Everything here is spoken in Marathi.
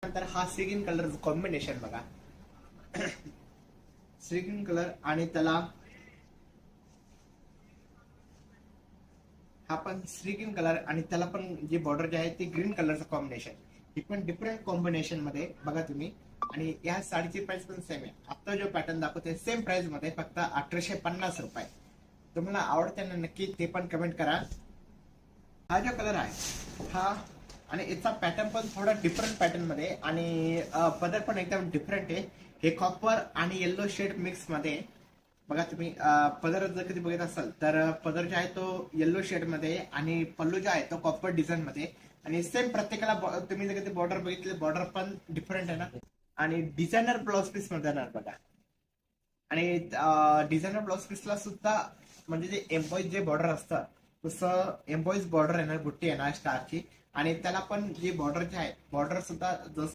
नंतर हा सिगिन कलर कॉम्बिनेशन बघा. सिगिन कलर आणि त्याला हा पण सिगिन कलर आणि त्याला पण जी बॉर्डर जे आहे ती ग्रीन कलरचं कॉम्बिनेशन. ही पण डिफरंट कॉम्बिनेशन मध्ये बघा तुम्ही. आणि या साडीची प्राइस पण सेम आहे. आता जो पॅटर्न दाखवते सेम प्राइस मध्ये फक्त 1850 रुपये. तुम्हाला आवडते ना नक्की ते पण कमेंट करा. हा जो कलर आहे हा आणि याचा पॅटर्न पण थोडा डिफरंट पॅटर्न मध्ये आणि पदर पण एकदम डिफरंट आहे. हे कॉपर आणि येल्लो शेड मिक्स मध्ये बघा तुम्ही. पदर जर कधी बघत असाल तर पदर जो आहे तो येल्लो शेड मध्ये आणि पल्लू जो आहे तो कॉपर डिझाईन मध्ये. आणि सेम प्रत्येकाला तुम्ही जर कधी बॉर्डर बघितले बॉर्डर पण डिफरंट आहे ना. आणि डिझायनर ब्लाउज पीस मध्ये येणार बघा. आणि डिझायनर ब्लाउज पीसला सुद्धा म्हणजे जे एम्बॉईज जे बॉर्डर असतं तसं एम्बॉईज बॉर्डर येणार, बुट्टी येणार स्टारची. आणि त्याला पण जी बॉर्डर जी आहे बॉर्डर सुद्धा जसं